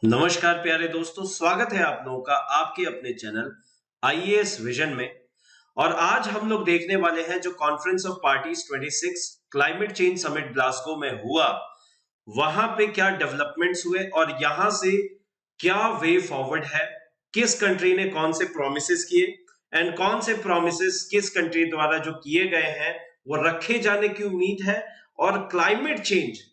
नमस्कार प्यारे दोस्तों, स्वागत है आप लोगों का आपके अपने चैनल आईएएस विजन में। और आज हम लोग देखने वाले हैं जो conference of parties 26 climate change summit Glasgow में हुआ, वहां पे क्या डेवलपमेंट्स हुए और यहां से क्या वे फॉरवर्ड है, किस कंट्री ने कौन से प्रोमिसेस किए एंड कौन से प्रोमिसेस किस कंट्री द्वारा जो किए गए हैं वो रखे जाने की उम्मीद है। और क्लाइमेट चेंज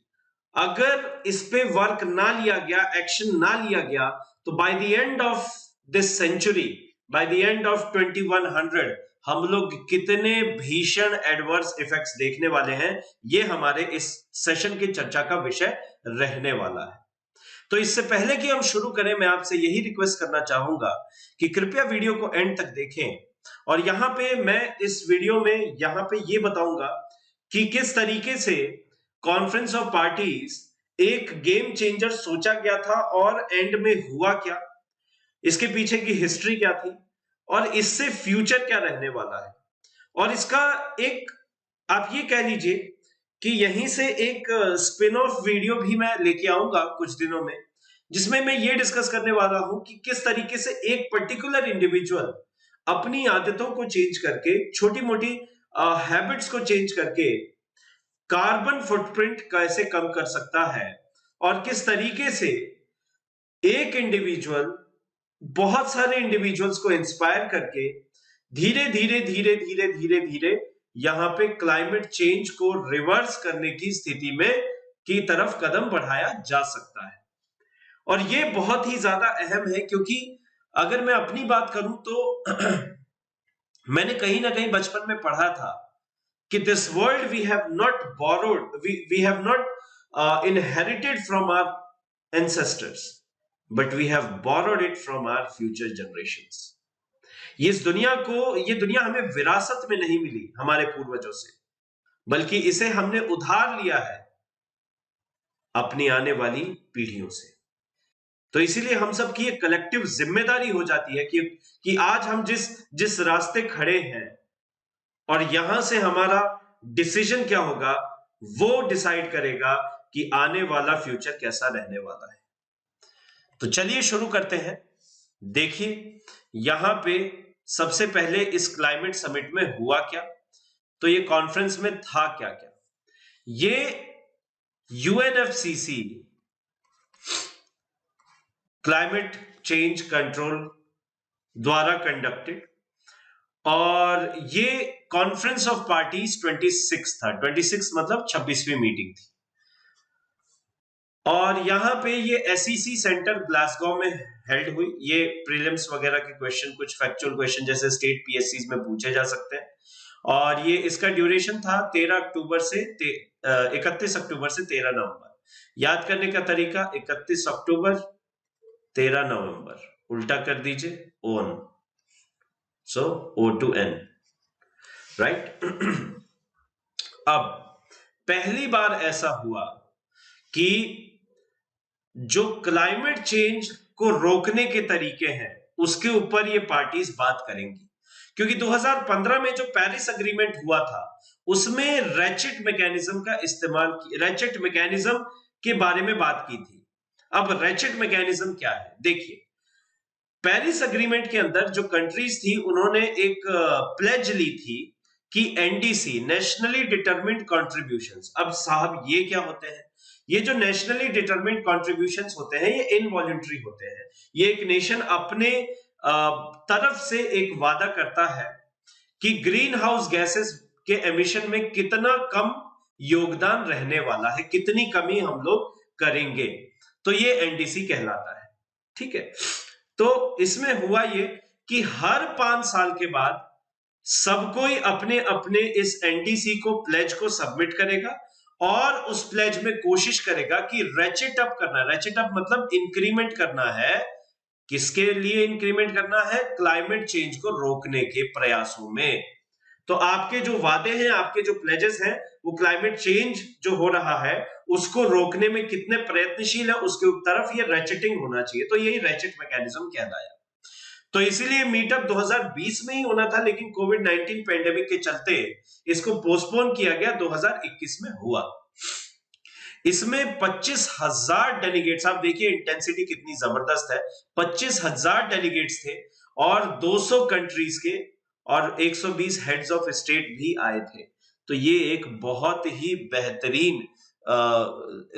अगर इस पे वर्क ना लिया गया, एक्शन ना लिया गया, तो by the end of this century, by the end of 2100 हम लोग कितने भीषण एडवर्स इफेक्ट्स देखने वाले हैं, ये हमारे इस सेशन की चर्चा का विषय रहने वाला है। तो इससे पहले कि हम शुरू करें, मैं आपसे यही रिक्वेस्ट करना चाहूंगा कि कृपया वीडियो को एंड तक देखें। और यहां पे मैं इस वीडियो में यहां पे ये बताऊंगा कि किस तरीके से कॉन्फ्रेंस ऑफ पार्टीज एक गेम चेंजर सोचा गया था और एंड में हुआ क्या, इसके पीछे की हिस्ट्री क्या थी और इससे फ्यूचर क्या रहने वाला है। और इसका एक आप ये कह लीजिए कि यहीं से एक स्पिन ऑफ वीडियो भी मैं लेके आऊंगा कुछ दिनों में, जिसमें मैं ये डिस्कस करने वाला हूं कि किस तरीके से एक पर्टिकुलर इंडिविजुअल अपनी आदतों को चेंज करके, छोटी मोटी हैबिट्स को चेंज करके कार्बन फुटप्रिंट कैसे कम कर सकता है और किस तरीके से एक इंडिविजुअल बहुत सारे इंडिविजुअल्स को इंस्पायर करके धीरे धीरे धीरे धीरे धीरे धीरे यहां पे क्लाइमेट चेंज को रिवर्स करने की स्थिति में की तरफ कदम बढ़ाया जा सकता है। और ये बहुत ही ज्यादा अहम है, क्योंकि अगर मैं अपनी बात करूं तो मैंने कहीं ना कहीं बचपन में पढ़ा था कि this world we have not borrowed, we have not inherited from our ancestors, but we have borrowed it from our future generations. ये दुनिया हमें विरासत में नहीं मिली हमारे पूर्वजों से, बल्कि इसे हमने उधार लिया है अपनी आने वाली पीढ़ियों से। तो इसीलिए हम सब की एक कलेक्टिव जिम्मेदारी हो जाती है कि आज हम जिस रास्ते खड़े हैं और यहां से हमारा डिसीजन क्या होगा, वो डिसाइड करेगा कि आने वाला फ्यूचर कैसा रहने वाला है। तो चलिए शुरू करते हैं। देखिए यहां पे सबसे पहले इस क्लाइमेट समिट में हुआ क्या, तो ये कॉन्फ्रेंस में था क्या क्या। ये यूएनएफसीसी क्लाइमेट चेंज कंट्रोल द्वारा कंडक्टेड, और ये कॉन्फ्रेंस ऑफ पार्टीज 26 था। 26 मतलब 26वीं मीटिंग थी। और यहां पे ये एसईसी सेंटर ग्लासगो में हेल्ड हुई। ये प्रीलिम्स वगैरह के क्वेश्चन, कुछ फैक्चुअल क्वेश्चन जैसे स्टेट पीएससीज में पूछे जा सकते हैं। और ये इसका ड्यूरेशन था 31 अक्टूबर से 13 नवंबर। याद करने का तरीका 31 अक्टूबर 13 नवंबर, उल्टा कर दीजिए own, so O to N, right? अब पहली बार ऐसा हुआ कि जो क्लाइमेट चेंज को रोकने के तरीके हैं उसके ऊपर ये पार्टीज बात करेंगी, क्योंकि 2015 में जो पेरिस अग्रीमेंट हुआ था उसमें रैचेट मैकेनिज्म के बारे में बात की थी। अब रैचेट मैकेनिज्म क्या है, देखिए पेरिस अग्रीमेंट के अंदर जो कंट्रीज थी उन्होंने एक प्लेज ली थी कि एनडीसी, नेशनली डिटरमिन्ड कॉन्ट्रीब्यूशंस। अब साहब ये क्या होते हैं? ये जो नेशनली डिटरमिन्ड कॉन्ट्रीब्यूशंस होते हैं ये इनवॉलंटरी होते हैं। ये एक नेशन अपने तरफ से एक वादा करता है कि ग्रीन हाउस गैसेस के एमिशन में कितना कम योगदान रहने वाला है, कितनी कमी हम लोग करेंगे, तो ये एनडीसी कहलाता है। ठीक है, तो इसमें हुआ ये कि हर 5 साल के बाद सब कोई अपने अपने इस एनडीसी को, प्लेज को सबमिट करेगा और उस प्लेज में कोशिश करेगा कि रैचेट अप करना। रैचेट अप मतलब इंक्रीमेंट करना है। किसके लिए इंक्रीमेंट करना है? क्लाइमेट चेंज को रोकने के प्रयासों में। तो आपके जो वादे हैं, आपके जो प्लेजेस हैं, वो क्लाइमेट चेंज जो हो रहा है उसको रोकने में कितने प्रयत्नशील है उसके तरफ ये रैचेटिंग होना चाहिए। तो यही रैचेट मैकेनिज्म कहलाया। तो इसीलिए मीटअप 2020 में ही होना था, लेकिन कोविड-19 पेंडेमिक के चलते इसको पोस्टपोन किया गया, 2021 में हुआ। इसमें 25,000 डेलीगेट्स, आप देखिए इंटेंसिटी कितनी जबरदस्त है। 25,000 डेलीगेट्स थे और 200 कंट्रीज के और 120 हेड्स ऑफ स्टेट भी आए थे। तो ये एक बहुत ही बेहतरीन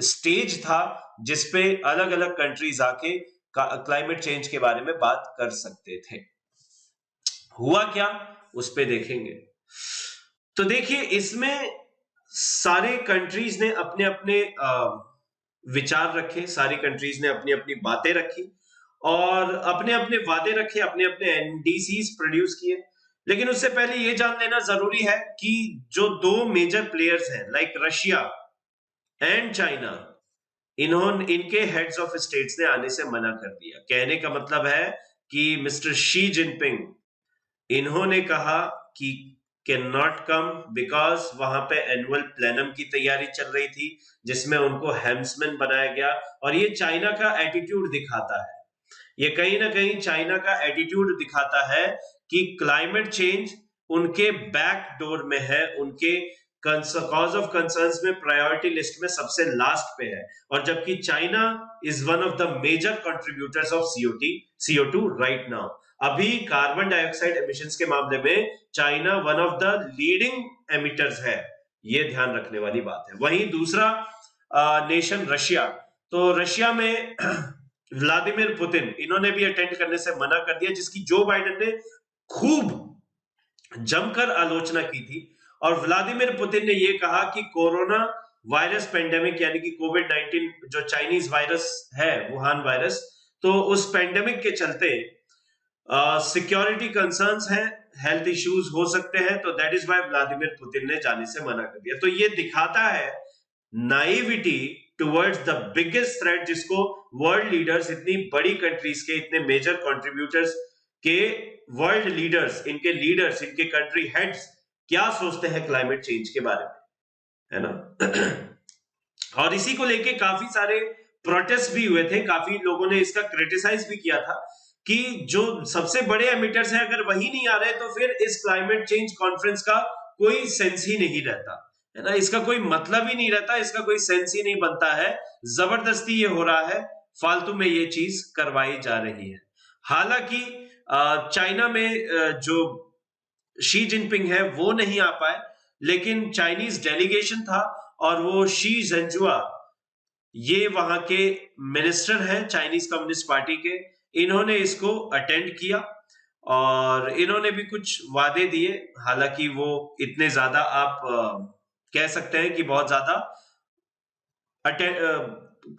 स्टेज था जिसपे अलग अलग कंट्रीज आके क्लाइमेट चेंज के बारे में बात कर सकते थे। हुआ क्या उस पे देखेंगे। तो देखिए इसमें सारे कंट्रीज ने अपने अपने विचार रखे, सारी कंट्रीज ने अपनी अपनी बातें रखी और अपने अपने वादे रखे, अपने अपने एनडीसीज प्रोड्यूस किए। लेकिन उससे पहले ये जान लेना जरूरी है कि जो दो मेजर प्लेयर्स हैं लाइक रशिया एंड चाइना, इनके हेड्स ऑफ स्टेट्स ने आने से मना कर दिया। कहने का मतलब है कि मिस्टर शी जिनपिंग, इन्होंने कहा कि कैन नॉट कम बिकॉज वहां पे एनुअल प्लेनम की तैयारी चल रही थी जिसमें उनको हेम्समैन बनाया गया। और ये चाइना का एटीट्यूड दिखाता है, ये कहीं ना कहीं चाइना का एटीट्यूड दिखाता है कि क्लाइमेट चेंज उनके बैक डोर में है, उनके कॉज ऑफ कंसर्न्स में प्रायोरिटी लिस्ट में सबसे लास्ट पे है। और जबकि China is one of the major contributors of CO2 right now. अभी कार्बन डाइऑक्साइड एमिशंस के मामले में China one of the leading emitters है, ये ध्यान रखने वाली बात है। वहीं दूसरा नेशन रशिया, तो रशिया में व्लादिमीर पुतिन, इन्होंने भी अटेंड करने से मना कर दिया, जिसकी जो बाइडेन ने खूब जमकर आलोचना की थी। और व्लादिमीर पुतिन ने यह कहा कि कोरोना वायरस पेंडेमिक यानी कि कोविड-19 जो चाइनीज वायरस है, वुहान वायरस, तो उस पेंडेमिक के चलते सिक्योरिटी कंसर्न्स हैं, हेल्थ इश्यूज हो सकते हैं, तो that is why Vladimir Putin ने जाने से मना कर दिया। तो ये दिखाता है naivety towards the biggest threat जिसको वर्ल्ड लीडर्स, इतनी बड़ी कंट्रीज के, इतने मेजर कंट्रीब्यूटर्स के वर्ल्ड लीडर्स, इनके लीडर्स, इनके कंट्री हेड्स क्या सोचते हैं क्लाइमेट चेंज के बारे में, है ना। और इसी को लेके काफी सारे प्रोटेस्ट भी हुए थे, काफी लोगों ने इसका क्रिटिसाइज भी किया था कि जो सबसे बड़े एमिटर्स हैं अगर वही नहीं आ रहे तो फिर इस क्लाइमेट चेंज कॉन्फ्रेंस का कोई सेंस ही नहीं रहता, है ना। इसका कोई मतलब ही नहीं रहता, इसका कोई सेंस ही नहीं बनता है। जबरदस्ती ये हो रहा है, फालतू में ये चीज करवाई जा रही है। हालांकि चाइना में जो शी जिनपिंग है वो नहीं आ पाए, लेकिन चाइनीज डेलीगेशन था और वो शी जेंजुआ, ये वहां के मिनिस्टर हैं चाइनीज कम्युनिस्ट पार्टी के, इन्होंने इसको अटेंड किया और इन्होंने भी कुछ वादे दिए। हालांकि वो इतने ज्यादा आप कह सकते हैं कि बहुत ज्यादा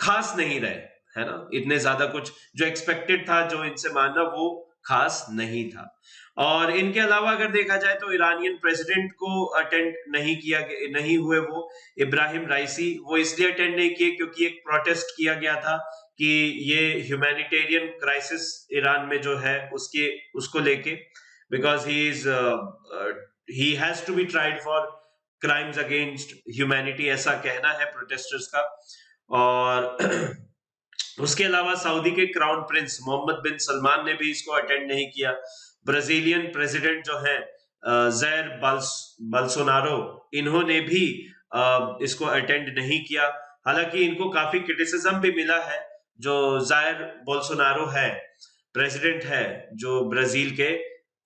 खास नहीं रहे, है ना। इतने ज्यादा कुछ जो एक्सपेक्टेड था, जो इनसे मानना, वो खास नहीं था। और इनके अलावा अगर देखा जाए तो ईरानियन प्रेसिडेंट को अटेंड नहीं हुए वो इब्राहिम राइसी, वो इसलिए अटेंड नहीं किए क्योंकि एक प्रोटेस्ट किया गया था कि ये ह्यूमैनिटेरियन क्राइसिस ईरान में जो है उसको लेके, because he has to be tried for crimes against humanity, ऐसा कहना है प्रोटेस्टर्स का। और उसके अलावा सऊदी के क्राउन प्रिंस मोहम्मद बिन सलमान ने भी इसको अटेंड नहीं किया। ब्राजीलियन प्रेसिडेंट जो है जैर बोल्सोनारो, इन्होंने भी इसको अटेंड नहीं किया। हालांकि इनको काफी क्रिटिसिज्म भी मिला है। जो जायर बोल्सोनारो है, प्रेसिडेंट है जो ब्राजील के,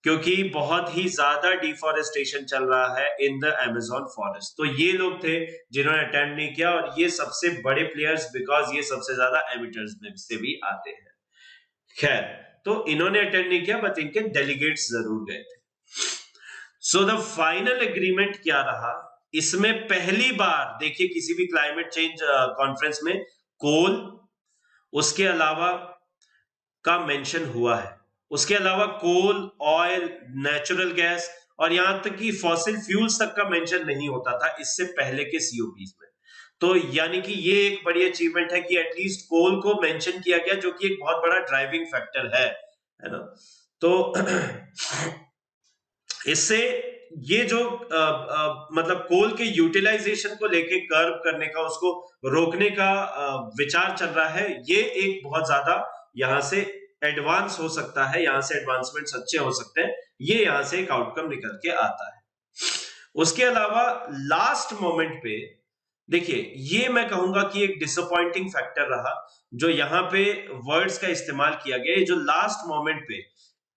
क्योंकि बहुत ही ज्यादा डिफॉरेस्टेशन चल रहा है इन द अमेज़न फॉरेस्ट। तो ये लोग थे जिन्होंने अटेंड नहीं किया, और ये सबसे बड़े प्लेयर्स, बिकॉज ये सबसे ज्यादा एमिटर्स में से भी आते हैं। खैर, तो इन्होंने अटेंड नहीं किया, बट इनके डेलीगेट्स जरूर गए थे। सो द फाइनल एग्रीमेंट क्या रहा, इसमें पहली बार देखिए किसी भी क्लाइमेट चेंज कॉन्फ्रेंस में कोल, उसके अलावा का मेंशन हुआ है। उसके अलावा कोल, ऑयल, नेचुरल गैस और यहां तक कि फॉसिल फ्यूल्स तक का मेंशन नहीं होता था इससे पहले के सीओपीज में। तो यानी कि ये एक बड़ी अचीवमेंट है कि एटलीस्ट कोल को मेंशन किया गया, जो कि एक बहुत बड़ा ड्राइविंग फैक्टर है ना। तो इससे ये जो मतलब कोल के यूटिलाइजेशन को लेके कर्व करने का, उसको रोकने का विचार चल रहा है, ये एक बहुत ज्यादा यहां से एडवांस हो सकता है, यहां से एडवांसमेंट अच्छे हो सकते हैं, ये यहां से एक आउटकम निकल के आता है। उसके अलावा लास्ट मोमेंट पे देखिए, ये मैं कहूंगा कि एक डिसअपॉइंटिंग फैक्टर रहा जो यहाँ पे वर्ड्स का इस्तेमाल किया गया। ये जो लास्ट मोमेंट पे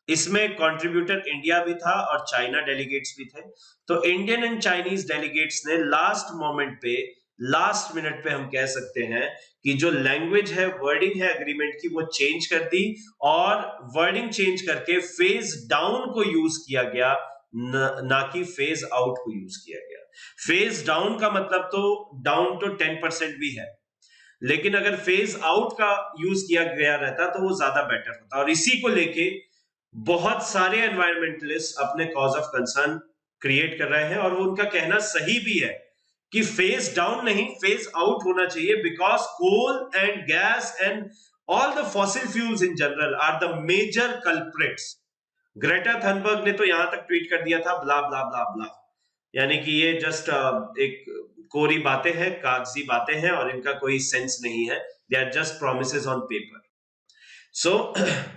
इसमें कंट्रीब्यूटर इंडिया भी था और चाइना डेलीगेट्स भी थे। तो इंडियन एंड चाइनीज डेलीगेट्स ने लास्ट मोमेंट पे, लास्ट मिनट पे हम कह सकते हैं कि जो लैंग्वेज है, वर्डिंग है एग्रीमेंट की, वो चेंज कर दी और वर्डिंग चेंज करके फेज डाउन को यूज किया गया, ना कि फेज आउट को यूज किया गया। फेज डाउन का मतलब तो डाउन तो 10% भी है, लेकिन अगर फेज आउट का यूज किया गया रहता तो वो ज्यादा बेटर होता। और इसी को लेके बहुत सारे एनवायरमेंटलिस्ट अपने कॉज ऑफ कंसर्न क्रिएट कर रहे हैं और वो उनका कहना सही भी है कि फेज डाउन नहीं, फेज आउट होना चाहिए, because coal and gas and all the fossil fuels in general are the major culprits. Greta Thunberg ने तो यहां तक ट्वीट कर दिया था ब्ला ब्ला ब्ला ब्ला, यानी कि ये जस्ट एक कोरी बातें हैं, कागजी बातें हैं और इनका कोई सेंस नहीं है, they are just promises on paper. So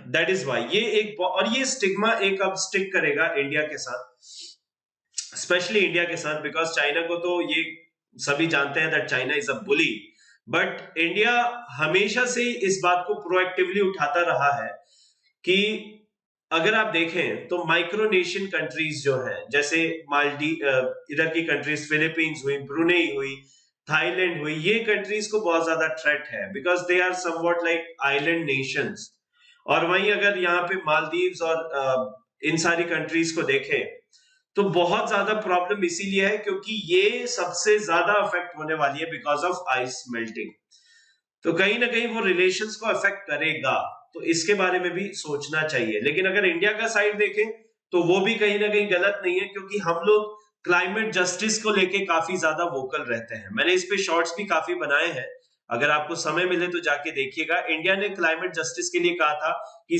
that is why ये एक, और ये स्टिग्मा एक अब स्टिक करेगा इंडिया के साथ, स्पेशली इंडिया के साथ, बिकॉज चाइना को तो ये सभी जानते हैं that China is a bully, but India हमेशा से इस बात को प्रोएक्टिवली उठाता रहा है कि अगर आप देखें तो माइक्रोनेशियन कंट्रीज जो है, जैसे इधर की कंट्रीज फिलीपींस हुई, ब्रुनेई हुई, थाईलैंड हुई, ये कंट्रीज को बहुत ज्यादा थ्रेट है because they are somewhat like island nations. और वहीं अगर यहाँ पे मालदीव्स और इन सारी कंट्रीज को देखें तो बहुत ज्यादा प्रॉब्लम इसीलिए है क्योंकि ये सबसे ज्यादा अफेक्ट होने वाली है बिकॉज ऑफ आइस मेल्टिंग। तो कहीं ना कहीं वो रिलेशंस को अफेक्ट करेगा, तो इसके बारे में भी सोचना चाहिए। लेकिन अगर इंडिया का साइड देखें तो वो भी कहीं ना कहीं गलत नहीं है, क्योंकि हम लोग क्लाइमेट जस्टिस को लेके काफी ज्यादा वोकल रहते हैं। मैंने इस पे शॉर्ट्स भी काफी बनाए हैं, अगर आपको समय मिले तो जाके देखिएगा। इंडिया ने क्लाइमेट जस्टिस के लिए कहा था कि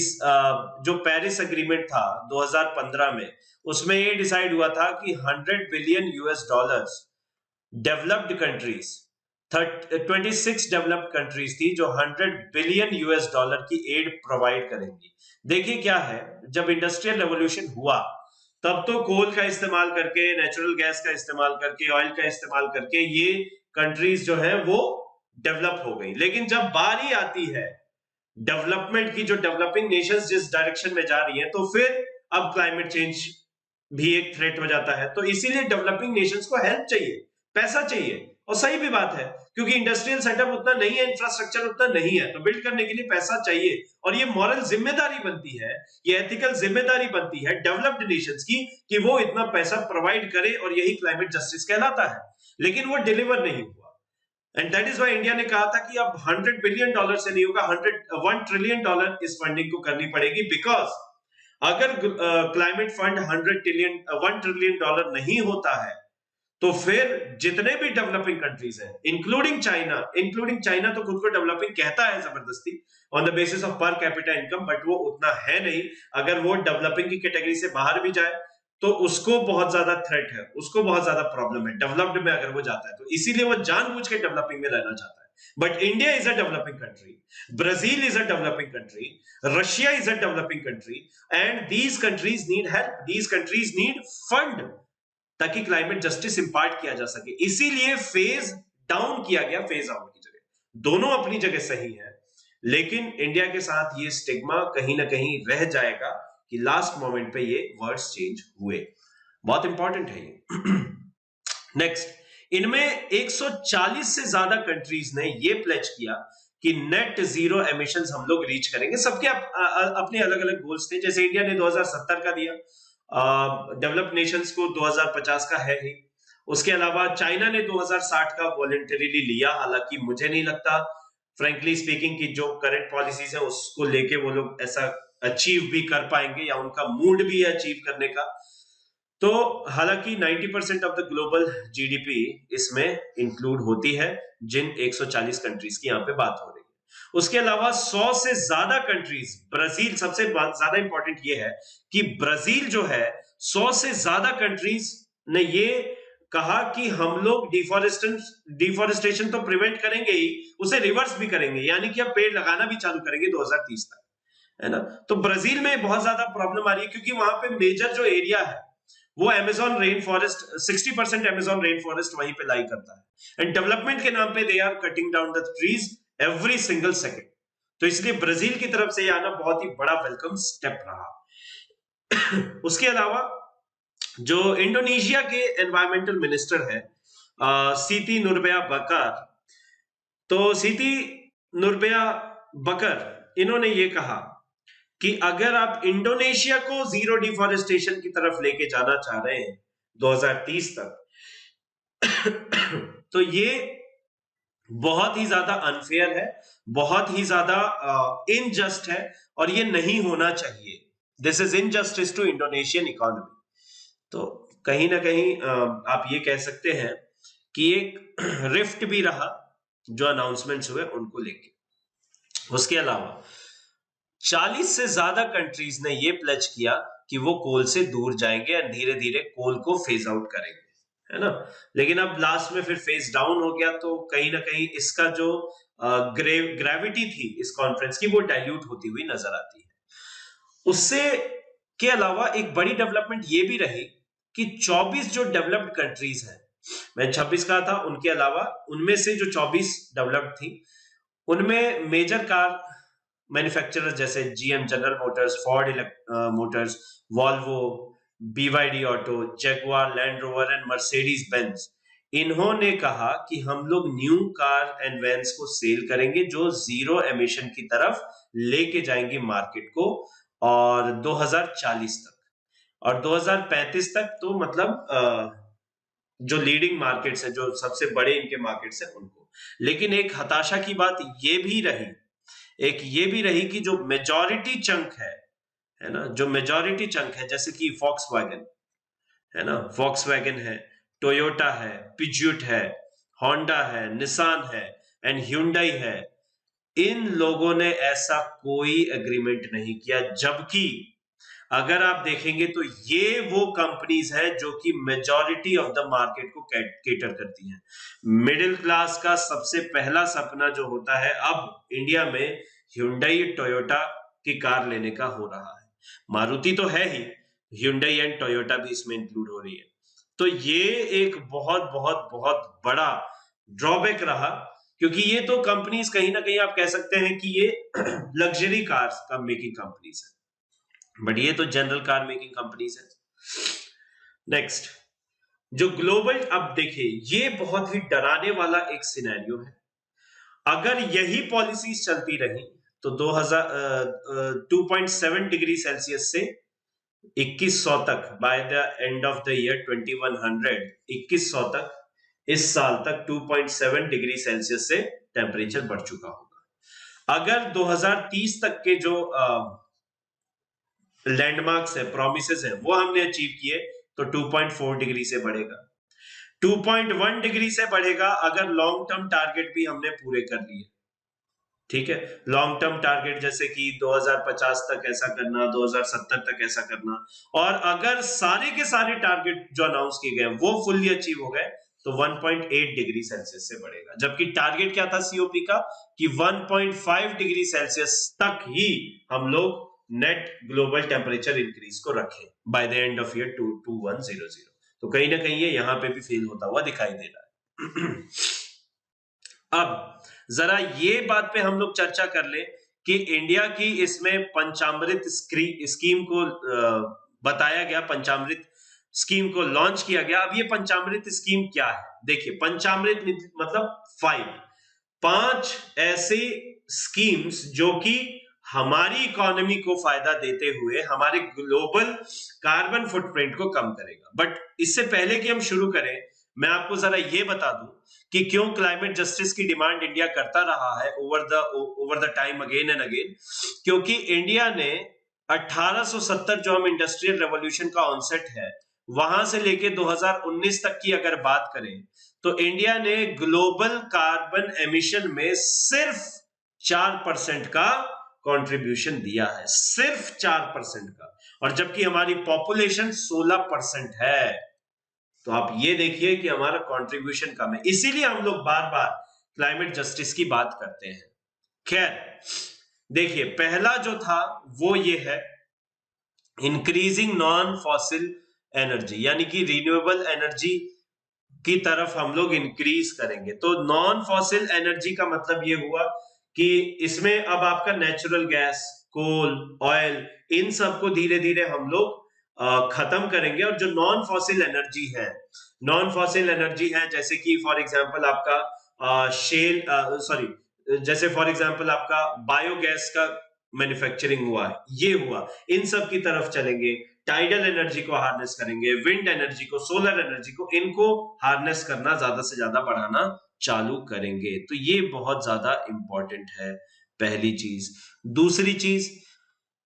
जो पेरिस एग्रीमेंट था 2015 में, उसमें ये डिसाइड हुआ था कि 100 billion US dollars developed countries, 26 developed countries थी जो 100 बिलियन यूएस डॉलर की एड प्रोवाइड करेंगी। देखिए क्या है, जब इंडस्ट्रियल रेवोल्यूशन हुआ तब तो कोल का इस्तेमाल करके, नेचुरल गैस का इस्तेमाल करके, ऑयल का इस्तेमाल करके ये कंट्रीज जो है वो डेवलप हो गई। लेकिन जब बारी आती है डेवलपमेंट की, जो डेवलपिंग नेशंस जिस डायरेक्शन में जा रही हैं, तो फिर अब क्लाइमेट चेंज भी एक थ्रेट हो जाता है। तो इसीलिए डेवलपिंग नेशंस को हेल्प चाहिए, पैसा चाहिए, और सही भी बात है क्योंकि इंडस्ट्रियल सेटअप उतना नहीं है, इंफ्रास्ट्रक्चर उतना नहीं है, तो बिल्ड करने के लिए पैसा चाहिए। और ये मॉरल जिम्मेदारी बनती है, ये एथिकल जिम्मेदारी बनती है डेवलप्ड नेशंस की कि वो इतना पैसा प्रोवाइड करे, और यही क्लाइमेट जस्टिस कहलाता है। लेकिन वो डिलीवर नहीं हुआ, and that is why India ने कहा था कि अब 100 बिलियन डॉलर से नहीं होगा, 1 ट्रिलियन डॉलर इस फंडिंग को करनी पड़ेगी। बिकॉज अगर क्लाइमेट फंड 1 ट्रिलियन डॉलर नहीं होता है तो फिर जितने भी डेवलपिंग कंट्रीज हैं, इंक्लूडिंग चाइना तो खुद को डेवलपिंग कहता है जबरदस्ती on the basis of per capita income, but वो उतना है नहीं। अगर वो डेवलपिंग की कैटेगरी से बाहर भी जाए तो उसको बहुत ज्यादा थ्रेट है, उसको बहुत ज्यादा प्रॉब्लम है डेवलप्ड में अगर वो जाता है, तो इसीलिए वो जानबूझ के डेवलपिंग में रहना चाहता है। But India is a developing country, Brazil is a developing country, Russia is a developing country, and these countries need help, these countries need fund ताकि क्लाइमेट जस्टिस इंपार्ट किया जा सके। इसीलिए फेज डाउन किया गया फेज आउट की जगह। दोनों अपनी जगह सही है, लेकिन इंडिया के साथ ये स्टिग्मा कहीं ना कहीं रह जाएगा कि लास्ट मोमेंट पे ये वर्ड्स चेंज हुए। बहुत इंपॉर्टेंट है ये। नेक्स्ट, इनमें 140 से ज्यादा कंट्रीज ने ये प्लेज किया कि नेट जीरो एमिशंस हम लोग रीच करेंगे। सबके अपने अलग अलग गोल्स थे, जैसे इंडिया ने 2070 का दिया, डेवलप्ड नेशंस को 2050 का है ही। उसके अलावा चाइना ने 2060 का वॉलंटरीली लिया, हालांकि मुझे नहीं लगता फ्रैंकली स्पीकिंग कि जो करंट पॉलिसीज है उसको लेके वो लोग ऐसा अचीव भी कर पाएंगे या उनका मूड भी है अचीव करने का। तो हालांकि 90% ऑफ द ग्लोबल जीडीपी इसमें इंक्लूड होती है, जिन 140 कंट्रीज की यहाँ पे बात हो रही है। उसके अलावा 100 से ज्यादा कंट्रीज, ब्राजील सबसे ज्यादा इंपॉर्टेंट ये है कि ब्राजील जो है 100 से ज्यादा कंट्रीज ने ये कहा कि हम लोग डिफॉरेस्टेशन तो प्रिवेंट करेंगे ही, उसे रिवर्स भी करेंगे, यानी कि अब पेड़ लगाना भी चालू करेंगे 2030 तक, है ना। तो ब्राजील में बहुत ज्यादा प्रॉब्लम आ रही है क्योंकि वहां पे मेजर जो एरिया है वो Amazon rain forest 60% Amazon rain forest वहीं पे लाई करता है, एंड डेवलपमेंट के नाम पे they are cutting down the trees every single second. तो इसलिए ब्राजील की तरफ से ये आना बहुत ही बड़ा वेलकम स्टेप रहा। उसके अलावा जो इंडोनेशिया के एनवायरमेंटल मिनिस्टर है सीती नुरबया बकर, तो सीती नुरबया बकर इन्होंने ये कहा कि अगर आप इंडोनेशिया को जीरो डिफॉरेस्टेशन की तरफ लेके जाना चाह रहे हैं 2030 तक, तो ये बहुत ही ज्यादा अनफेयर है, बहुत ही ज्यादा इनजस्ट है, और ये नहीं होना चाहिए। This is injustice to Indonesian economy. तो कहीं ना कहीं आप ये कह सकते हैं कि एक रिफ्ट भी रहा जो अनाउंसमेंट्स हुए उनको लेके। उसके अलावा 40 से ज्यादा कंट्रीज ने ये प्लेज किया कि वो कोल से दूर जाएंगे और धीरे धीरे कोल को फेज आउट करेंगे, है ना। लेकिन अब लास्ट में फिर फेज डाउन हो गया, तो कहीं ना कहीं इसका जो ग्रेविटी थी इस कॉन्फ्रेंस की वो डाइल्यूट होती हुई नजर आती है। उससे के अलावा एक बड़ी डेवलपमेंट ये भी रही कि 24 जो डेवलप्ड कंट्रीज हैं, मैं 26 कहा था, उनके अलावा उनमें से जो 24 डेवलप्ड थी उनमें मेजर कार मैन्युफैक्चरर्स जैसे GM general Motors, Ford Motors, Volvo, BYD auto, Jaguar land rover and Mercedes Benz, इन्होंने कहा कि हम लोग न्यू कार एंड वैन्स को सेल करेंगे जो जीरो एमिशन की तरफ लेके जाएंगे मार्केट को, और 2040 तक और 2035 तक, तो मतलब जो लीडिंग मार्केट्स है, जो सबसे बड़े इनके मार्केट्स हैं उनको। लेकिन एक हताशा की बात ये भी रही, एक ये भी रही कि जो मेजॉरिटी चंक है ना, जो मेजॉरिटी चंक है जैसे कि फॉक्सवैगन है ना, फॉक्सवैगन है, टोयोटा है, पिज्यूट है, होंडा है, निसान है एंड ह्यूंडई है, इन लोगों ने ऐसा कोई एग्रीमेंट नहीं किया। जबकि अगर आप देखेंगे तो ये वो कंपनीज हैं जो कि मेजॉरिटी ऑफ द मार्केट को केटर करती हैं। मिडिल क्लास का सबसे पहला सपना जो होता है अब इंडिया में ह्यूंडई टोयोटा की कार लेने का हो रहा है। मारुति तो है ही, ह्यूंडई एंड टोयोटा भी इसमें इंक्लूड हो रही है। तो ये एक बहुत बहुत बहुत बड़ा ड्रॉबैक रहा, क्योंकि ये तो कंपनीज कहीं ना कहीं आप कह सकते हैं कि ये लग्जरी कार्स का मेकिंग कंपनीज है, बट ये तो जनरल कार मेकिंग कंपनीज है। नेक्स्ट, जो ग्लोबल, अब देखिए ये बहुत ही डराने वाला एक सिनेरियो है। अगर यही पॉलिसीज चलती रही तो 2.7 डिग्री सेल्सियस से 2100 तक, bye the end of the year 2100, 2100 तक, इस साल तक 2.7 डिग्री सेल्सियस से टेम्परेचर बढ़ चुका होगा। अगर 2030 तक के जो लैंडमार्क्स है, प्रोमिसेस है, वो हमने अचीव किए तो 2.4 डिग्री से बढ़ेगा, 2.1 डिग्री से बढ़ेगा अगर लॉन्ग टर्म टारगेट भी हमने पूरे कर लिए। ठीक है, लॉन्ग टर्म टारगेट जैसे कि 2050 तक ऐसा करना, 2070 तक ऐसा करना, और अगर सारे के सारे टारगेट जो अनाउंस किए गए वो फुल्ली अचीव हो गए तो 1.8 डिग्री सेल्सियस से बढ़ेगा। जबकि टारगेट क्या था सीओपी का कि 1.5 डिग्री सेल्सियस तक ही हम लोग नेट ग्लोबल टेम्परेचर इंक्रीज को रखें bye the end of year 2100। तो कहीं ना कहीं ये यहां पे भी फेल होता हुआ दिखाई दे रहा है। अब जरा ये बात पे हम लोग चर्चा कर ले कि इंडिया की इसमें पंचामृत स्कीम को बताया गया, पंचामृत स्कीम को लॉन्च किया गया। अब ये पंचामृत स्कीम क्या है? देखिए, पंचामृत मतलब 5 ऐसे स्कीम्स जो कि हमारी इकोनॉमी को फायदा देते हुए हमारे ग्लोबल कार्बन फुटप्रिंट को कम करेगा। बट इससे पहले कि हम शुरू करें, मैं आपको जरा ये बता दूं कि क्यों क्लाइमेट जस्टिस की डिमांड इंडिया करता रहा है over the time again and again. क्योंकि इंडिया ने 1870 जो हम इंडस्ट्रियल रेवोल्यूशन का ऑनसेट है वहां से लेके 2019 तक की अगर बात करें तो इंडिया ने ग्लोबल कार्बन एमिशन में सिर्फ 4% का कंट्रीब्यूशन दिया है, सिर्फ 4% का, और जबकि हमारी पॉपुलेशन 16% है। तो आप ये देखिए कि हमारा कंट्रीब्यूशन कम है, इसीलिए हम लोग बार बार क्लाइमेट जस्टिस की बात करते हैं। खैर देखिए, पहला जो था वो ये है, इंक्रीजिंग नॉन फॉसिल एनर्जी, यानी कि रिन्यूएबल एनर्जी की तरफ हम लोग इंक्रीज करेंगे। तो नॉन फॉसिल एनर्जी का मतलब ये हुआ कि इसमें अब आपका नेचुरल गैस, कोल, ऑयल, इन सब को धीरे धीरे हम लोग खत्म करेंगे। और जो नॉन फॉसिल एनर्जी है, नॉन फॉसिल एनर्जी है जैसे कि फॉर एग्जांपल आपका शेल सॉरी जैसे फॉर एग्जांपल आपका बायोगैस का मैन्युफैक्चरिंग हुआ, ये हुआ, इन सब की तरफ चलेंगे। टाइडल एनर्जी को हार्नेस करेंगे, विंड एनर्जी को, सोलर एनर्जी को, इनको हार्नेस करना, ज्यादा से ज्यादा बढ़ाना चालू करेंगे। तो ये बहुत ज्यादा इंपॉर्टेंट है, पहली चीज। दूसरी चीज,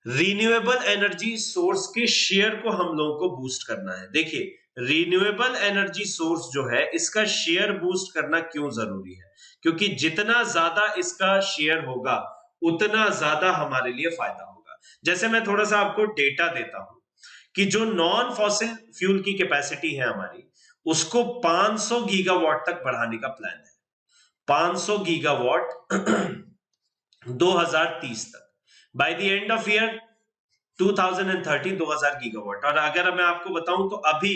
रिन्यूएबल एनर्जी सोर्स के शेयर को हम लोगों को बूस्ट करना है। देखिए, रिन्यूएबल एनर्जी सोर्स जो है, इसका शेयर बूस्ट करना क्यों जरूरी है? क्योंकि जितना ज्यादा इसका शेयर होगा उतना ज्यादा हमारे लिए फायदा होगा। जैसे मैं थोड़ा सा आपको डेटा देता हूं कि जो नॉन फॉसिल फ्यूल की कैपेसिटी है हमारी, उसको 500 गीगावाट तक बढ़ाने का प्लान है। 500 गीगावाट 2030 तक, bye the end of year 2030 2000 gigawatt. और अगर मैं आपको बताऊं तो अभी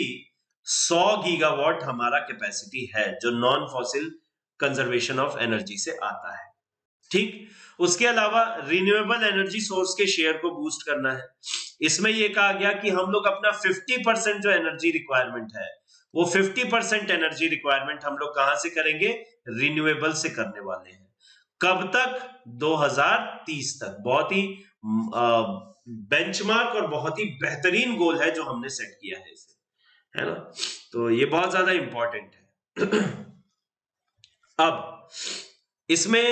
100 गीगावाट हमारा कैपेसिटी है जो non fossil conservation of energy से आता है। ठीक, उसके अलावा रिन्यूएबल एनर्जी सोर्स के शेयर को बूस्ट करना है। इसमें यह कहा गया कि हम लोग अपना 50% जो एनर्जी रिक्वायरमेंट है, वो 50% एनर्जी रिक्वायरमेंट हम लोग कहां से करेंगे? रिन्यूएबल से करने वाले हैं। कब तक? 2030 तक। बहुत ही बेंचमार्क और बहुत ही बेहतरीन गोल है जो हमने सेट किया है इसे, है ना? तो ये बहुत ज्यादा इंपॉर्टेंट है। अब इसमें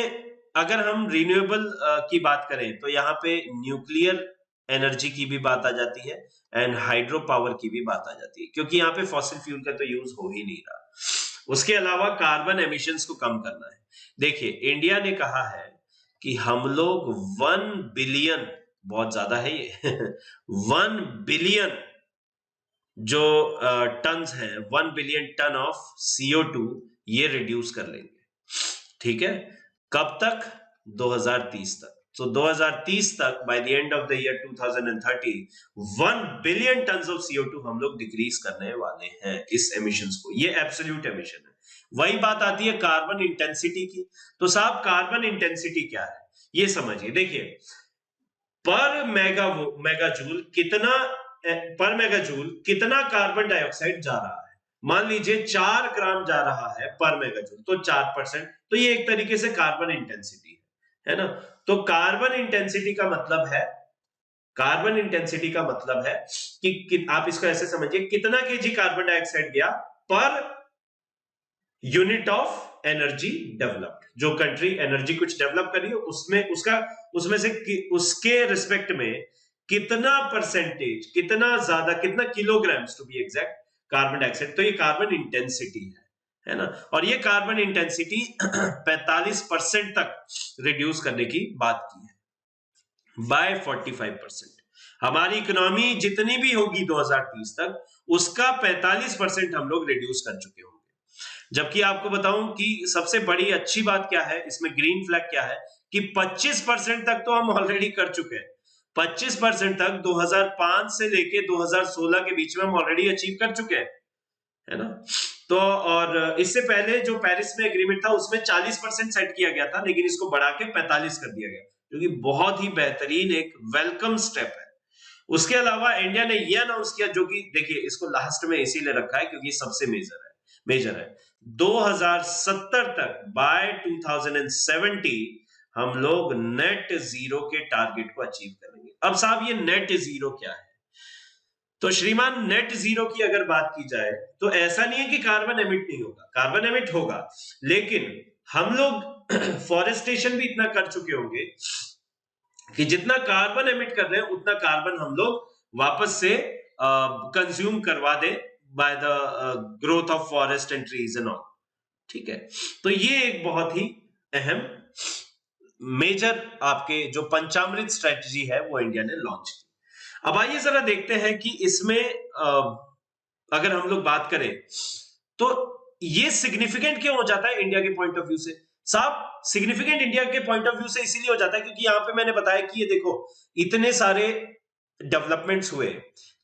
अगर हम रिन्यूएबल की बात करें तो यहाँ पे न्यूक्लियर एनर्जी की भी बात आ जाती है एंड हाइड्रो पावर की भी बात आ जाती है, क्योंकि यहाँ पे फॉसिल फ्यूल का तो यूज हो ही नहीं रहा। उसके अलावा कार्बन एमिशंस को कम करना है। देखिए, इंडिया ने कहा है कि हम लोग 1 बिलियन, बहुत ज्यादा है ये 1 बिलियन जो टन्स हैं, 1 बिलियन टन ऑफ CO2 ये रिड्यूस कर लेंगे। ठीक है, कब तक? 2030 तक। तो 2030 तक, bye the end of the year 2030, 1 billion tons of CO2 हम लोग डिक्रीज करने वाले हैं इस एमिशंस को। ये एब्सोल्यूट एमिशन है। वही बात आती है कार्बन इंटेंसिटी की। तो साहब, कार्बन इंटेंसिटी क्या है ये समझिए। देखिए, पर मेगाजूल कितना कार्बन डाइऑक्साइड जा रहा है? मान लीजिए 4 ग्राम जा रहा है पर मेगाजूल, तो 4%। तो ये एक तरीके से कार्बन इंटेंसिटी है ना? तो कार्बन इंटेंसिटी का मतलब है, कि आप इसको ऐसे समझिए, कितना केजी कार्बन डाइऑक्साइड गया per unit of energy developed. जो कंट्री एनर्जी कुछ डेवलप कर रही है उसमें से उसके रिस्पेक्ट में कितना परसेंटेज, कितना ज्यादा, कितना kilograms to be exact carbon dioxide. तो ये कार्बन इंटेंसिटी है ना? और ये कार्बन इंटेंसिटी 45% तक रिड्यूस करने की बात की है, बाय 45%। हमारी इकोनॉमी जितनी भी होगी 2030 तक, उसका 45% हम लोग रिड्यूस कर चुके होंगे। जबकि आपको बताऊं कि सबसे बड़ी अच्छी बात क्या है इसमें, ग्रीन फ्लैग क्या है, कि 25% तक तो हम ऑलरेडी कर चुके हैं। 25% तक 2005 से लेके 2016 के बीच में हम ऑलरेडी अचीव कर चुके हैं, है ना? तो और इससे पहले जो पेरिस में एग्रीमेंट था उसमें 40% सेट किया गया था, लेकिन इसको बढ़ा के 45 कर दिया गया, क्योंकि बहुत ही बेहतरीन एक वेलकम स्टेप है। उसके अलावा इंडिया ने यह अनाउंस किया, जो कि देखिए इसको लास्ट में इसीलिए रखा है क्योंकि सबसे मेजर है 2070 तक, बाय 2070 हम लोग नेट जीरो के टारगेट को अचीव करेंगे। अब साहब, ये नेट जीरो क्या है? तो श्रीमान, नेट जीरो की अगर बात की जाए तो ऐसा नहीं है कि कार्बन एमिट नहीं होगा, कार्बन एमिट होगा, लेकिन हम लोग फॉरेस्टेशन भी इतना कर चुके होंगे कि जितना कार्बन एमिट कर रहे हैं उतना कार्बन हम लोग वापस से कंज्यूम करवा दे by the growth of forest and trees and all. ठीक है, तो ये एक बहुत ही अहम मेजर आपके जो पंचामृत स्ट्रेटजी है वो इंडिया ने लॉन्च की। अब आइए जरा देखते हैं कि इसमें अगर हम लोग बात करें तो ये सिग्निफिकेंट क्यों हो जाता है इंडिया के पॉइंट ऑफ व्यू से? साहब, सिग्निफिकेंट इंडिया के पॉइंट ऑफ व्यू से इसीलिए हो जाता है क्योंकि यहां पे मैंने बताया कि ये देखो, इतने सारे डेवलपमेंट्स हुए,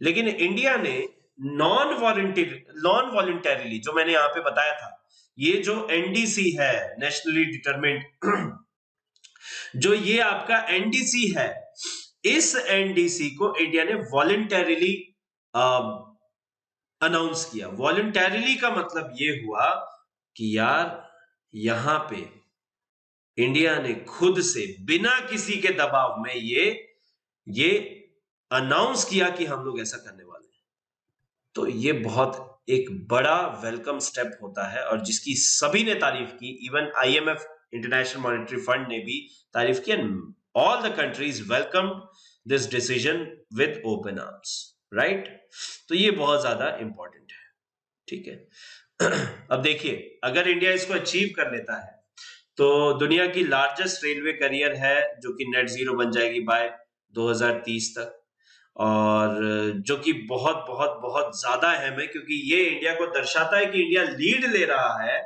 लेकिन इंडिया ने नॉन वॉलंटरीली, जो मैंने यहां पे बताया था, ये जो एनडीसी है, नेशनली डिटरमिन्ड, जो ये आपका एनडीसी है, इस एनडीसी को इंडिया ने वॉलंटरीली अनाउंस किया। वॉलंटरीली का मतलब ये हुआ कि यार यहां पे इंडिया ने खुद से बिना किसी के दबाव में ये अनाउंस किया कि हम लोग ऐसा करने वाले हैं। तो ये बहुत एक बड़ा वेलकम स्टेप होता है और जिसकी सभी ने तारीफ की, even IMF, international monetary fund ने भी तारीफ की, and all the countries welcomed this decision with open arms, right. तो ये बहुत ज्यादा इंपॉर्टेंट है, ठीक है। अब देखिए, अगर इंडिया इसको अचीव कर लेता है तो दुनिया की लार्जेस्ट रेलवे करियर है जो कि नेट जीरो बन जाएगी बाय 2030 तक, और जो कि बहुत बहुत बहुत ज्यादा अहम है, क्योंकि ये इंडिया को दर्शाता है कि इंडिया लीड ले रहा है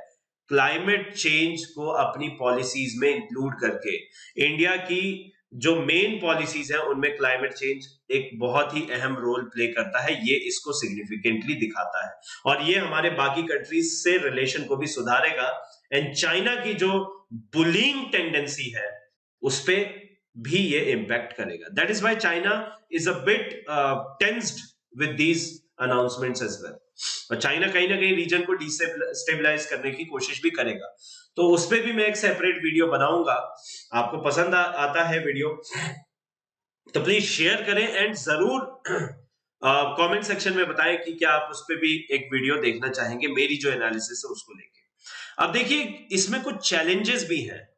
क्लाइमेट चेंज को अपनी पॉलिसीज में इंक्लूड करके। इंडिया की जो मेन पॉलिसीज हैं उनमें क्लाइमेट चेंज एक बहुत ही अहम रोल प्ले करता है, ये इसको सिग्निफिकेंटली दिखाता है, और ये हमारे बाकी कंट्रीज से रिलेशन को भी सुधारेगा। एंड चाइना की जो बुलिंग टेंडेंसी है उस पे भी ये इंपैक्ट करेगा। That is why China is a bit tensed with these announcements as well, और चाइना कहीं ना कहीं रीजन को डिस्टेबलाइज करने की कोशिश भी करेगा। तो उस पे भी मैं एक सेपरेट वीडियो बनाऊंगा। आपको पसंद आता है वीडियो तो प्लीज शेयर करें, एंड जरूर कमेंट सेक्शन में बताएं कि क्या आप उस पे भी एक वीडियो देखना चाहेंगे, मेरी जो एनालिसिस है उसको लेके। अब देखिए, इसमें कुछ चैलेंजेस भी हैं,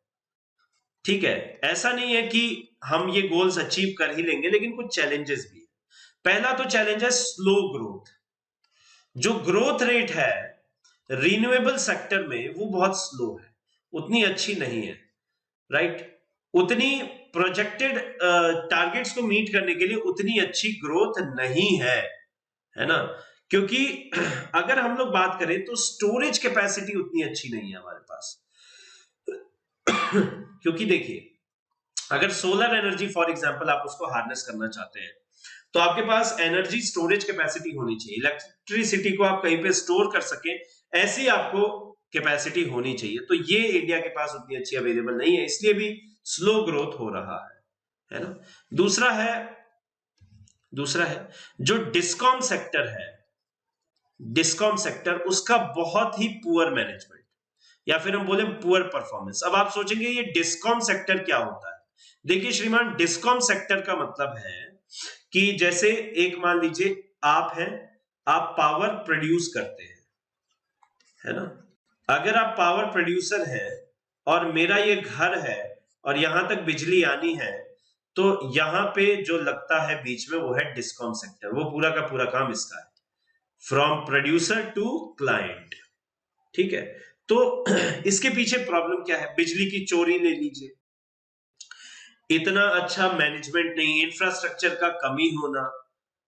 ठीक है। ऐसा नहीं है कि हम ये गोल्स अचीव कर ही लेंगे, लेकिन कुछ चैलेंजेस भी है। पहला तो चैलेंज है स्लो ग्रोथ। जो ग्रोथ रेट है रिन्यूएबल सेक्टर में वो बहुत स्लो है, उतनी अच्छी नहीं है, राइट। उतनी प्रोजेक्टेड टारगेट्स को मीट करने के लिए उतनी अच्छी ग्रोथ नहीं है ना। क्योंकि अगर हम लोग बात करें तो स्टोरेज कैपेसिटी उतनी अच्छी नहीं है हमारे पास। क्योंकि देखिए, अगर सोलर एनर्जी फॉर एग्जांपल आप उसको हार्नेस करना चाहते हैं तो आपके पास एनर्जी स्टोरेज कैपेसिटी होनी चाहिए। इलेक्ट्रिसिटी को आप कहीं पे स्टोर कर सके, ऐसी आपको कैपेसिटी होनी चाहिए। तो ये इंडिया के पास उतनी अच्छी अवेलेबल नहीं है, इसलिए भी स्लो ग्रोथ हो रहा है ना। दूसरा है जो डिस्कॉम सेक्टर है, डिस्कॉम सेक्टर उसका बहुत ही पुअर मैनेजमेंट, या फिर हम बोले पुअर परफॉर्मेंस। अब आप सोचेंगे ये डिस्कॉम सेक्टर क्या होता है। देखिए श्रीमान, डिस्कॉम सेक्टर का मतलब है कि जैसे एक मान लीजिए आप हैं, आप पावर प्रोड्यूस करते हैं, है ना। अगर आप पावर प्रोड्यूसर हैं और मेरा ये घर है और यहां तक बिजली आनी है, तो यहां पे जो लगता है बीच में वो है डिस्कॉम सेक्टर। वो पूरा का पूरा काम इसका है, फ्रॉम प्रोड्यूसर टू क्लाइंट, ठीक है। तो इसके पीछे प्रॉब्लम क्या है? बिजली की चोरी ले लीजिए, इतना अच्छा मैनेजमेंट नहीं, इंफ्रास्ट्रक्चर का कमी होना,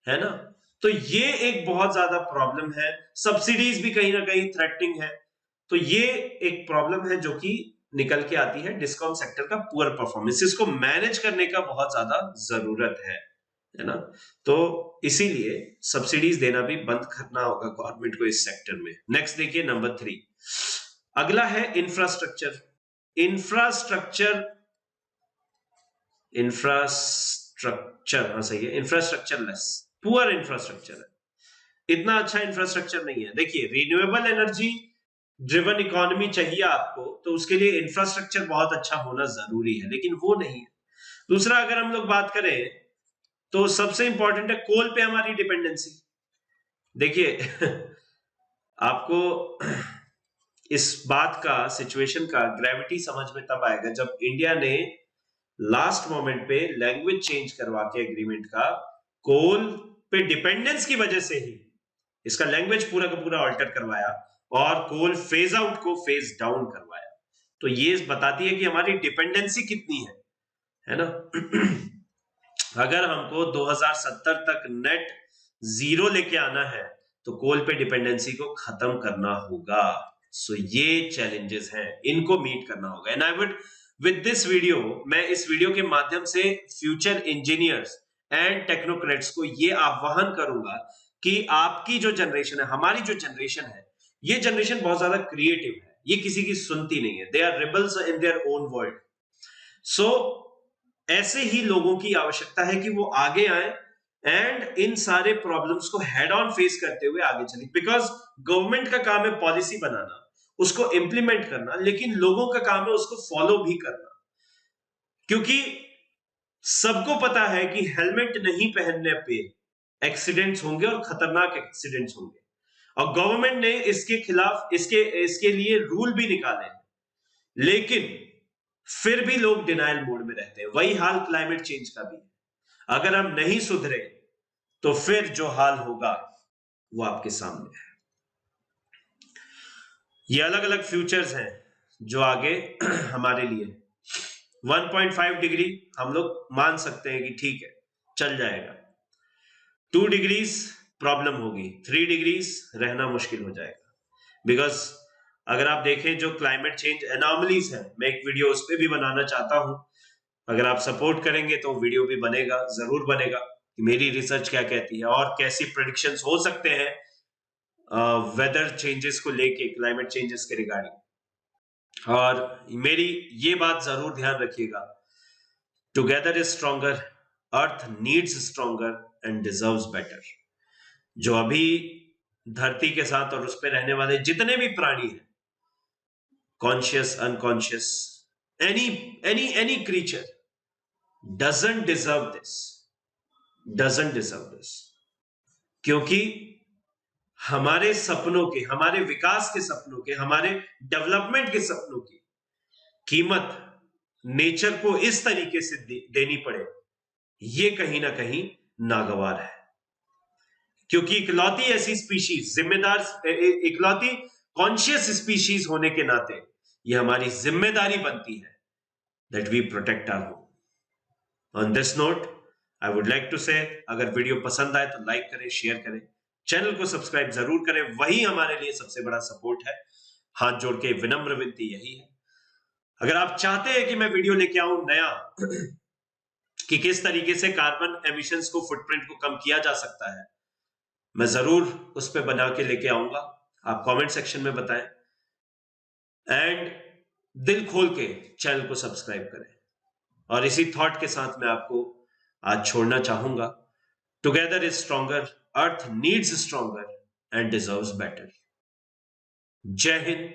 है ना। तो ये एक बहुत ज्यादा प्रॉब्लम है। सब्सिडीज भी कहीं ना कहीं थ्रेटनिंग है। तो ये एक प्रॉब्लम है जो कि निकल के आती है डिस्कॉम सेक्टर का पुअर परफॉर्मेंस। इसको मैनेज करने का बहुत ज्यादा जरूरत है ना। तो इसीलिए सब्सिडीज देना भी बंद करना होगा गवर्नमेंट को इस सेक्टर में। नेक्स्ट देखिए, नंबर 3, अगला है इंफ्रास्ट्रक्चर। इंफ्रास्ट्रक्चर हाँ सही है, इंफ्रास्ट्रक्चरलेस, पुअर इंफ्रास्ट्रक्चर है, इतना अच्छा इंफ्रास्ट्रक्चर नहीं है। देखिए, रिन्यूएबल एनर्जी ड्रिवन इकोनॉमी चाहिए आपको, तो उसके लिए इंफ्रास्ट्रक्चर बहुत अच्छा होना जरूरी है, लेकिन वो नहीं है। दूसरा, अगर हम लोग बात करें तो सबसे इंपॉर्टेंट है कोल पे हमारी डिपेंडेंसी। देखिए आपको इस बात का, सिचुएशन का ग्रेविटी समझ में तब आएगा जब इंडिया ने लास्ट मोमेंट पे लैंग्वेज चेंज करवा के एग्रीमेंट का, कोल पे डिपेंडेंस की वजह से ही इसका लैंग्वेज पूरा का पूरा अल्टर करवाया और कोल फेज आउट को फेज डाउन करवाया। तो ये बताती है कि हमारी डिपेंडेंसी कितनी है ना। अगर हमको 2070 तक नेट जीरो लेके आना है तो कोल पे डिपेंडेंसी को खत्म करना होगा। सो ये चैलेंजेस हैं, इनको मीट करना होगा। And I would with this video, मैं इस वीडियो के माध्यम से फ्यूचर इंजीनियर्स एंड टेक्नोक्रेट्स को ये आह्वान करूंगा कि आपकी जो जनरेशन है, हमारी जो जनरेशन है, ये जनरेशन बहुत ज्यादा क्रिएटिव है, ये किसी की सुनती नहीं है, they are rebels in their own world. So ऐसे ही लोगों की आवश्यकता है कि वो आगे आए एंड इन सारे प्रॉब्लम्स को हेड ऑन फेस करते हुए आगे चले, बिकॉज गवर्नमेंट का काम है पॉलिसी बनाना, उसको इंप्लीमेंट करना, लेकिन लोगों का काम है उसको फॉलो भी करना। क्योंकि सबको पता है कि हेलमेट नहीं पहनने पे एक्सीडेंट्स होंगे और खतरनाक एक्सीडेंट्स होंगे, और गवर्नमेंट ने इसके खिलाफ इसके लिए रूल भी निकाले हैं, लेकिन फिर भी लोग डिनायल मोड में रहते हैं। वही हाल क्लाइमेट चेंज का भी है। अगर हम नहीं सुधरे तो फिर जो हाल होगा वो आपके सामने है। ये अलग अलग फ्यूचर्स हैं जो आगे हमारे लिए 1.5 डिग्री हम लोग मान सकते हैं कि ठीक है, चल जाएगा। 2 डिग्रीज प्रॉब्लम होगी, 3 डिग्रीज रहना मुश्किल हो जाएगा। बिकॉज अगर आप देखें जो क्लाइमेट चेंज एनॉमलीज है, मैं एक वीडियो उस पर भी बनाना चाहता हूं, अगर आप सपोर्ट करेंगे तो वीडियो भी बनेगा, जरूर बनेगा, मेरी रिसर्च क्या कहती है और कैसी प्रेडिक्शंस हो सकते हैं वेदर चेंजेस को लेके, क्लाइमेट चेंजेस के रिगार्डिंग। और मेरी ये बात जरूर ध्यान रखिएगा, together is stronger, earth needs stronger and deserves better. जो अभी धरती के साथ और उस पर रहने वाले जितने भी प्राणी हैं, conscious, unconscious, any creature doesn't deserve this, क्योंकि हमारे सपनों के, हमारे विकास के सपनों के, हमारे डेवलपमेंट के सपनों की कीमत नेचर को इस तरीके से देनी पड़े, ये कहीं ना कहीं नागवार है। क्योंकि इकलौती ऐसी स्पीशीज, जिम्मेदार, इकलौती कॉन्शियस स्पीशीज होने के नाते ये हमारी जिम्मेदारी बनती है that we protect our home. On this note, I would like to say, अगर वीडियो पसंद आए तो लाइक करें, शेयर करें, चैनल को सब्सक्राइब जरूर करें, वही हमारे लिए सबसे बड़ा सपोर्ट है। हाथ जोड़ के विनम्र विनती यही है। अगर आप चाहते हैं कि मैं वीडियो लेके आऊं नया कि किस तरीके से कार्बन एमिशंस को, फुटप्रिंट को कम किया जा सकता है, मैं जरूर उस पर बना के लेके आऊंगा। आप कमेंट सेक्शन में बताएं एंड दिल खोल के चैनल को सब्सक्राइब करें। और इसी थॉट के साथ मैं आपको आज छोड़ना चाहूंगा। Together is stronger, earth needs stronger and deserves better. जय हिंद,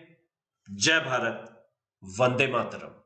जय भारत, वंदे मातरम।